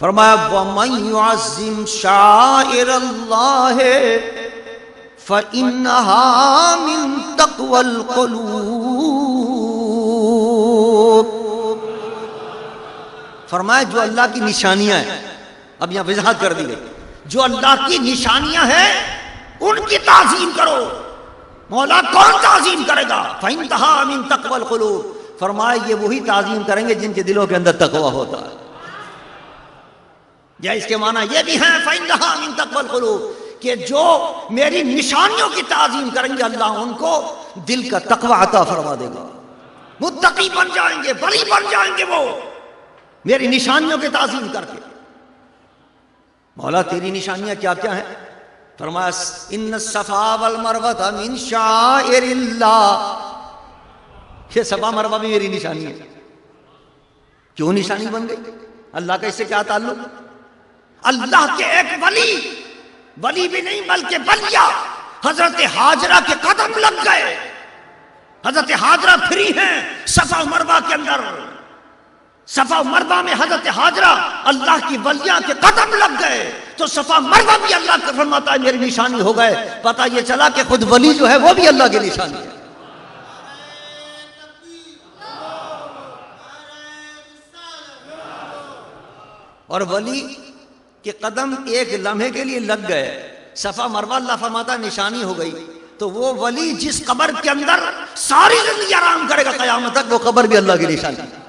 فرمایا وَمَن يُعَظِّمْ شَعَائِرَ اللَّهِ فَإِنَّهَا مِن تَقْوَى الْقُلُوبِ۔ فرمایا جو اللہ کی نشانیاں ہیں، اب یہاں وضاحت کر دی گئی، جو اللہ کی نشانیاں ہیں ان کی تعظیم کرو۔ مولا کون تعظیم کرے گا؟ فَإِنَّهَا مِن تَقْوَى الْقُلُوبِ، فرمایا یہ وہی تعظیم کریں گے جن کے دلوں کے اندر تقوی ہوتا ہے۔ یا اس کے معنی یہ بھی ہے فَإِنَّهَا مِن تَقْوَى الْقُلُوبِ کہ جو میری نشانیوں کی تعظیم کریں گے اللہ ان کو دل کا تقوی عطا فرما دے گا، متقی بن جائیں گے، ولی بن جائیں گے وہ میری نشانیوں کی تعظیم کر کے۔ مولا تیری نشانیاں کیا کیا ہیں؟ فرمایا ان الصفا والمروہ من شعائر اللہ، یہ صفا مروہ بھی میری نشانی ہے۔ کیوں نشانی بن گئی؟ اللہ کا اس سے کیا تعلق؟ اللہ کے ایک ولی بھی نہیں بلکہ ولیہ حضرت حاجرہ کے قدم لگ گئے۔ حضرت حاجرہ فری ہیں صفا و مروہ کے اندر، صفا و مروہ میں حضرت حاجرہ اللہ کی ولیہ کے قدم لگ گئے، تو صفا مروہ بھی اللہ کا فرماتا ہے میری نشانی ہو گئے۔ پتہ یہ چلا کہ خود ولی جو ہے وہ بھی اللہ کی نشانی ہے۔ اور ولی کے قدم ایک لمحے کے لیے لگ گئے، صفا مروہ اللہ فرماتا نشانی ہو گئی، تو وہ ولی جس قبر کے اندر ساری زندگی آرام کرے گا قیامت تک، وہ قبر بھی اللہ کی نشانی ہے۔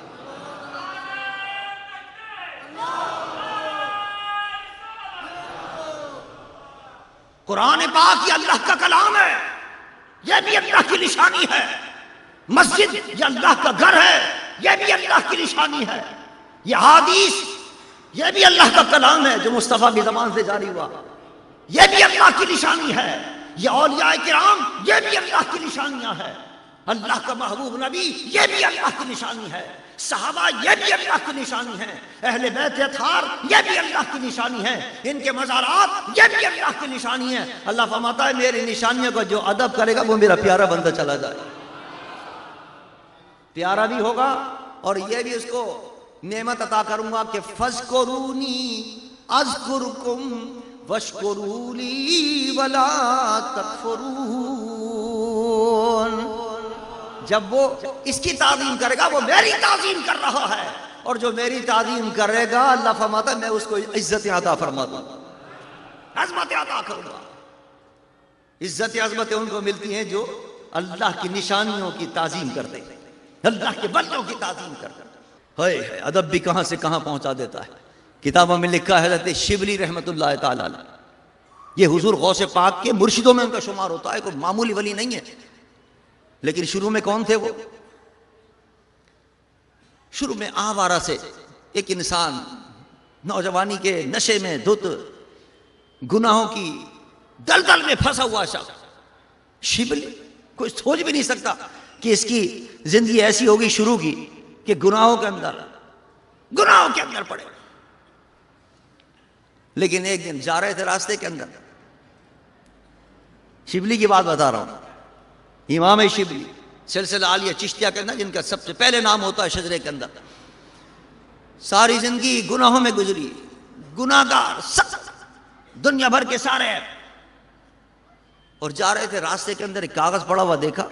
قرآن پاک یہ اللہ کا کلام ہے، یہ بھی اللہ کی نشانی ہے۔ مسجد یہ اللہ کا گھر ہے، یہ بھی اللہ کی نشانی ہے۔ یہ حدیث یہ بھی اللہ کا کلام ہے جو مصطفیٰ کی زبان سے جاری ہوا، یہ بھی اللہ کی نشانی ہے۔ یہ اولیاء کرام یہ بھی اللہ کی نشانیاں ہیں۔ اللہ کا محبوب نبی یہ بھی اللہ کی نشانی ہے۔ صحابہ یہ بھی اللہ کی نشانی ہے۔ اہل بیت اطہار یہ بھی اللہ کی نشانی ہے۔ ان کے مزارات یہ بھی اللہ کی نشانی ہے۔ اللہ فرماتا ہے میری نشانیوں کا جو ادب کرے گا وہ میرا پیارا بندہ چلا جائے، پیارا بھی ہوگا، اور یہ بھی اس کو نعمت عطا کروں گا کہ فَاذْكُرُونِي أَذْكُرْكُمْ وَاشْكُرُوا لِي وَلَا تَكْفُرُونَ۔ جب وہ اس کی تعظیم کرے گا وہ میری تعظیم کر رہا ہے، اور جو میری تعظیم کرے گا اللہ فرماتا ہے میں اس کو عزت عطا فرما دوں گا، عظمت عطا کروں گا۔ عزت عظمت ان کو ملتی ہیں جو اللہ کی نشانیوں کی تعظیم کرتے ہیں، اللہ کے ولیوں کی تعظیم کرتے ہیں۔ ادب بھی کہاں سے کہاں پہنچا دیتا ہے۔ کتابوں میں لکھا ہے حضرت شبلی رحمۃ اللہ تعالی علیہ، یہ حضور غوث پاک کے مرشدوں میں ان کا شمار ہوتا ہے، کوئی معمولی ولی نہیں ہے۔ لیکن شروع میں کون تھے وہ؟ شروع میں آوارہ سے ایک انسان، نوجوانی کے نشے میں دھت، گناہوں کی دلدل میں پھنسا ہوا شخص شبلی، کوئی سوچ بھی نہیں سکتا کہ اس کی زندگی ایسی ہوگی شروع کی کہ گناہوں کے اندر پڑے۔ لیکن ایک دن جا رہے تھے راستے کے اندر، شبلی کی بات بتا رہا ہوں، امام شبلی سلسلہ عالیہ چشتیہ کے اندر، جن کا سب سے پہلے نام ہوتا ہے شجرے کے اندر، ساری زندگی گناہوں میں گزری، گناہگار سخت دنیا بھر کے سارے، اور جا رہے تھے راستے کے اندر ایک کاغذ پڑا ہوا دیکھا،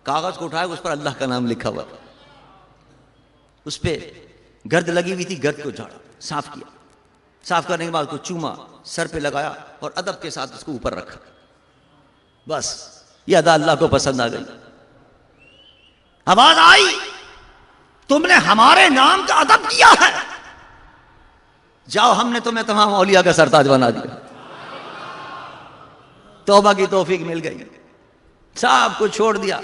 کاغذ کو اٹھایا، اس پر اللہ کا نام لکھا ہوا، اس پہ گرد لگی ہوئی تھی، گرد کو جھاڑا، صاف کیا، صاف کرنے کے بعد کو چوما، سر پہ لگایا اور ادب کے ساتھ اس کو اوپر رکھا۔ بس یہ ادا اللہ کو پسند آ گئی۔ آواز آئی تم نے ہمارے نام کا ادب کیا ہے، جاؤ ہم نے تمہیں تمام اولیاء کا سرتاج بنا دیا۔ توبہ کی توفیق مل گئی، سب کچھ چھوڑ دیا،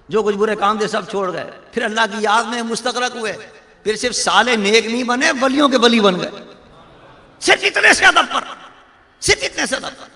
جو کچھ برے کام تھے سب چھوڑ گئے، پھر اللہ کی یاد میں مستغرق ہوئے، پھر صرف صالح نیک نہیں بنے، ولیوں کے ولی بن گئے، صرف اتنے سے ادب پر، صرف اتنے سے ادب پر۔